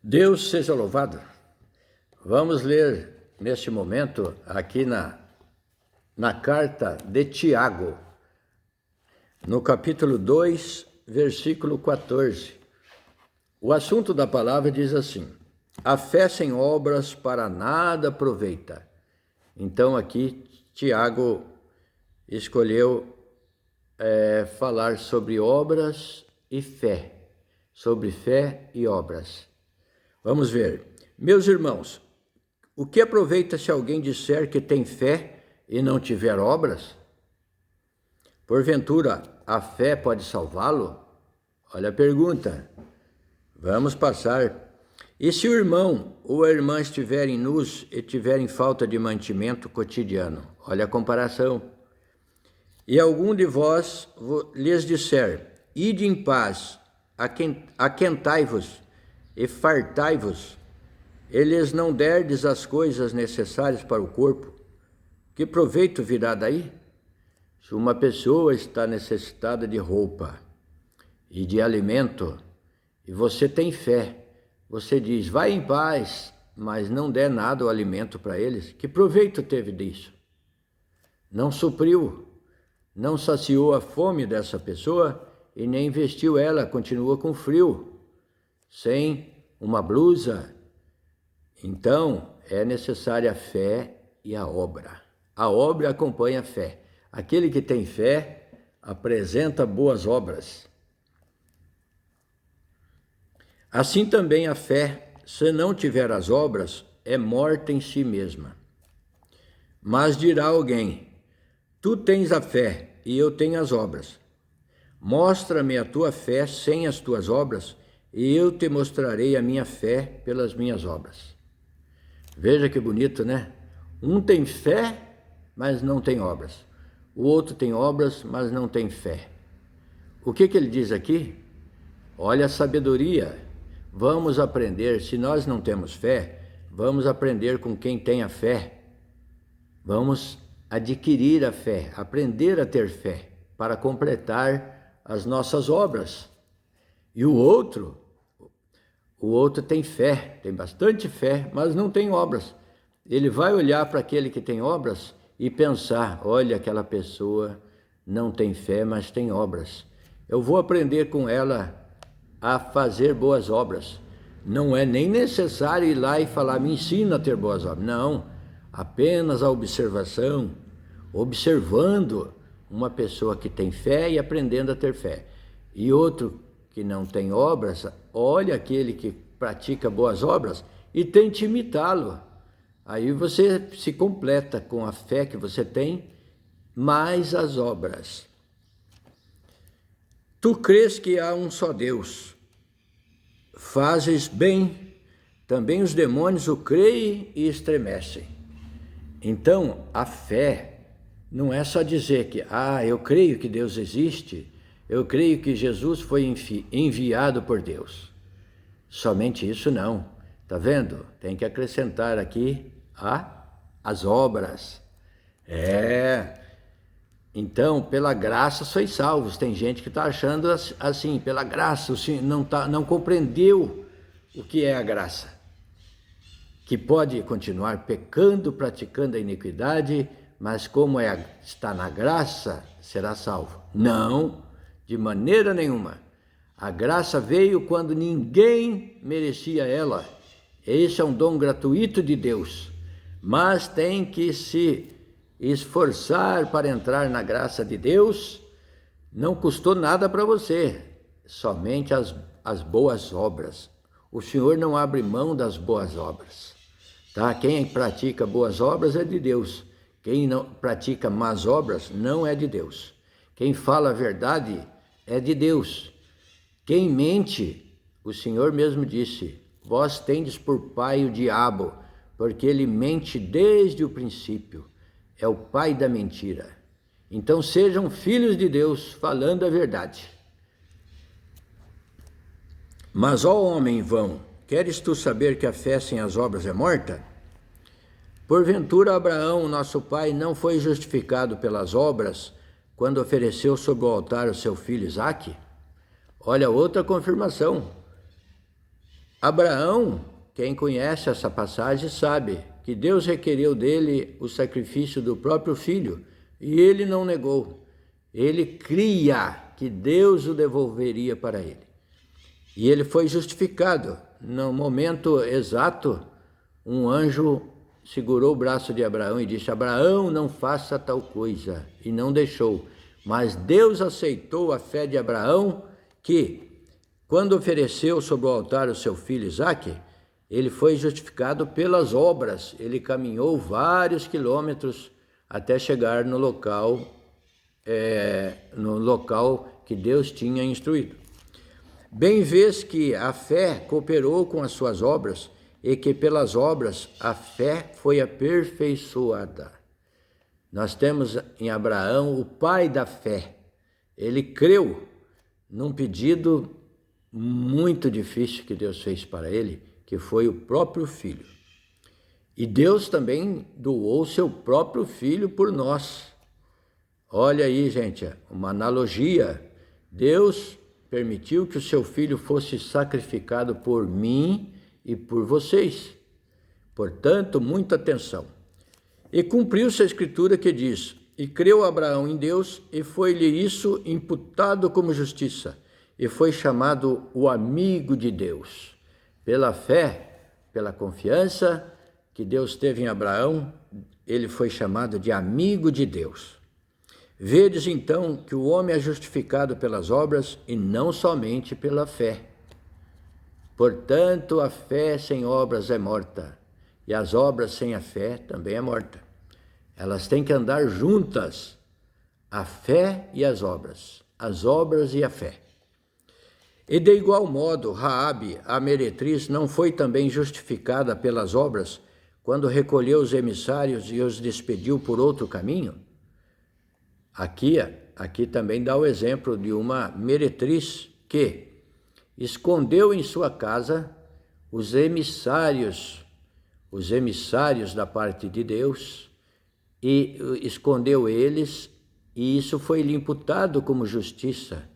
Deus seja louvado. Vamos ler neste momento aqui na carta de Tiago, no capítulo 2, versículo 14. O assunto da palavra diz assim: a fé sem obras para nada aproveita. Então aqui Tiago escolheu falar sobre obras e fé, sobre fé e obras. Vamos ver. Meus irmãos, o que aproveita se alguém disser que tem fé e não tiver obras? Porventura, a fé pode salvá-lo? Olha a pergunta. Vamos passar. E se o irmão ou a irmã estiverem nus e tiverem falta de mantimento cotidiano? Olha a comparação. E algum de vós lhes disser: ide em paz, aquentai-vos e fartai-vos, e lhes não derdes as coisas necessárias para o corpo, que proveito virá daí? Se uma pessoa está necessitada de roupa e de alimento, e você tem fé, você diz: vai em paz, mas não der nada o alimento para eles, que proveito teve disso? Não supriu, não saciou a fome dessa pessoa e nem vestiu ela, continua com frio, sem uma blusa. Então, é necessária a fé e a obra. A obra acompanha a fé. Aquele que tem fé apresenta boas obras. Assim também a fé, se não tiver as obras, é morta em si mesma. Mas dirá alguém: tu tens a fé e eu tenho as obras. Mostra-me a tua fé sem as tuas obras, e eu te mostrarei a minha fé pelas minhas obras. Veja que bonito, né? Um tem fé, mas não tem obras. O outro tem obras, mas não tem fé. O que ele diz aqui? Olha a sabedoria. Vamos aprender, se nós não temos fé, vamos aprender com quem tem a fé. Vamos adquirir a fé, aprender a ter fé, para completar as nossas obras. E o outro tem fé, tem bastante fé, mas não tem obras. Ele vai olhar para aquele que tem obras e pensar: olha, aquela pessoa não tem fé, mas tem obras. Eu vou aprender com ela a fazer boas obras. Não é nem necessário ir lá e falar: me ensina a ter boas obras. Não, apenas a observação, observando uma pessoa que tem fé e aprendendo a ter fé. E outro que não tem obras, olha aquele que pratica boas obras e tente imitá-lo. Aí você se completa com a fé que você tem, mais as obras. Tu crês que há um só Deus, fazes bem, também os demônios o creem e estremecem. Então, a fé não é só dizer que eu creio que Deus existe, eu creio que Jesus foi enviado por Deus. Somente isso não. Tá vendo? Tem que acrescentar aqui as obras. Então, pela graça sois salvos. Tem gente que está achando assim: pela graça, não compreendeu o que é a graça. Que pode continuar pecando, praticando a iniquidade, mas como está na graça, será salvo. Não. De maneira nenhuma. A graça veio quando ninguém merecia ela. Esse é um dom gratuito de Deus. Mas tem que se esforçar para entrar na graça de Deus. Não custou nada para você, somente as boas obras. O Senhor não abre mão das boas obras. Tá? Quem pratica boas obras é de Deus. Quem não pratica más obras não é de Deus. Quem fala a verdade é de Deus. Quem mente, o Senhor mesmo disse: vós tendes por pai o diabo, porque ele mente desde o princípio. É o pai da mentira. Então sejam filhos de Deus, falando a verdade. Mas, ó homem vão, queres tu saber que a fé sem as obras é morta? Porventura Abraão, nosso pai, não foi justificado pelas obras quando ofereceu sobre o altar o seu filho Isaque? Olha, outra confirmação. Abraão, quem conhece essa passagem, sabe que Deus requereu dele o sacrifício do próprio filho e ele não negou. Ele cria que Deus o devolveria para ele. E ele foi justificado. No momento exato, um anjo segurou o braço de Abraão e disse: Abraão, não faça tal coisa. E não deixou. Mas Deus aceitou a fé de Abraão, que, quando ofereceu sobre o altar o seu filho Isaque, ele foi justificado pelas obras. Ele caminhou vários quilômetros até chegar no local que Deus tinha instruído. Bem vês que a fé cooperou com as suas obras e que pelas obras a fé foi aperfeiçoada. Nós temos em Abraão o pai da fé. Ele creu num pedido muito difícil que Deus fez para ele, que foi o próprio filho. E Deus também doou seu próprio filho por nós. Olha aí, gente, uma analogia. Deus permitiu que o seu filho fosse sacrificado por mim e por vocês. Portanto, muita atenção. E cumpriu-se a escritura que diz: e creu Abraão em Deus, e foi-lhe isso imputado como justiça, e foi chamado o amigo de Deus. Pela fé, pela confiança que Deus teve em Abraão, ele foi chamado de amigo de Deus. Vedes então que o homem é justificado pelas obras e não somente pela fé. Portanto, a fé sem obras é morta, e as obras sem a fé também é morta. Elas têm que andar juntas, a fé e as obras e a fé. E de igual modo, Raabe, a meretriz, não foi também justificada pelas obras quando recolheu os emissários e os despediu por outro caminho? Aqui também dá o exemplo de uma meretriz que escondeu em sua casa os emissários da parte de Deus, e escondeu eles, e isso foi lhe imputado como justiça.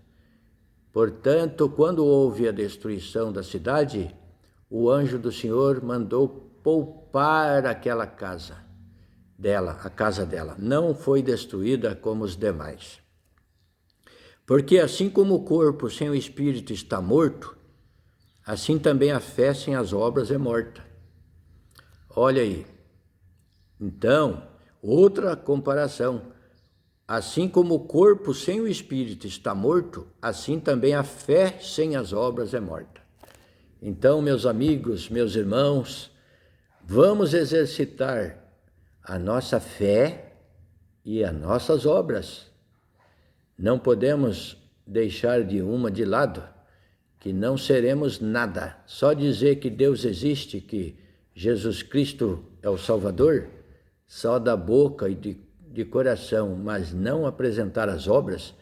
Portanto, quando houve a destruição da cidade, o anjo do Senhor mandou poupar aquela casa dela, a casa dela. Não foi destruída como os demais. Porque assim como o corpo sem o espírito está morto, assim também a fé sem as obras é morta. Olha aí. Então, outra comparação. Assim como o corpo sem o espírito está morto, assim também a fé sem as obras é morta. Então, meus amigos, meus irmãos, vamos exercitar a nossa fé e as nossas obras. Não podemos deixar de uma de lado, que não seremos nada. Só dizer que Deus existe, que Jesus Cristo é o Salvador, só da boca e de coração, mas não apresentar as obras.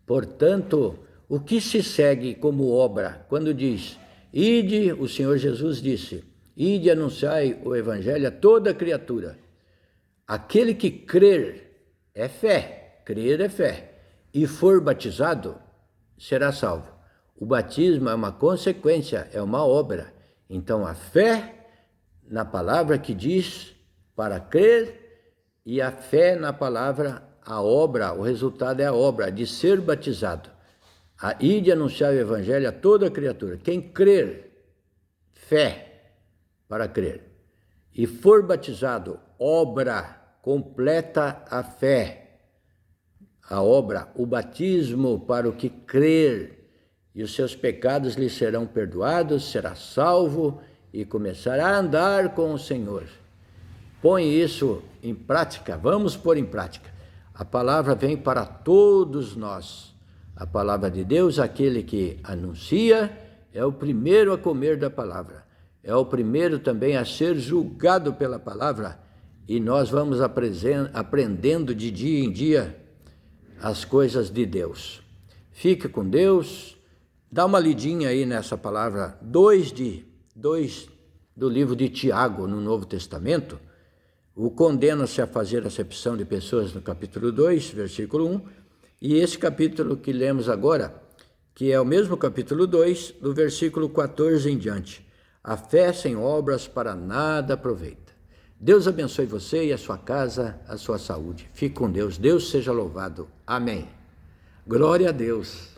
Portanto, o que se segue como obra? Quando diz, ide, o Senhor Jesus disse, ide anunciai o evangelho a toda criatura. Aquele que crer é fé, crer é fé, e for batizado, será salvo. O batismo é uma consequência, é uma obra. Então, a fé na palavra que diz para crer, e a fé na palavra, a obra, o resultado é a obra de ser batizado. Ide anunciar o evangelho a toda criatura. Quem crer, fé para crer, e for batizado, obra, completa a fé, a obra, o batismo para o que crer, e os seus pecados lhe serão perdoados, será salvo e começará a andar com o Senhor. Põe isso em prática, vamos pôr em prática. A palavra vem para todos nós. A palavra de Deus, aquele que anuncia, é o primeiro a comer da palavra. É o primeiro também a ser julgado pela palavra. E nós vamos aprendendo de dia em dia as coisas de Deus. Fique com Deus. Dá uma lidinha aí nessa palavra 2 do livro de Tiago, no Novo Testamento. O condena-se a fazer acepção de pessoas no capítulo 2, versículo 1, e esse capítulo que lemos agora, que é o mesmo capítulo 2, do versículo 14 em diante. A fé sem obras para nada aproveita. Deus abençoe você e a sua casa, a sua saúde. Fique com Deus. Deus seja louvado. Amém. Glória a Deus.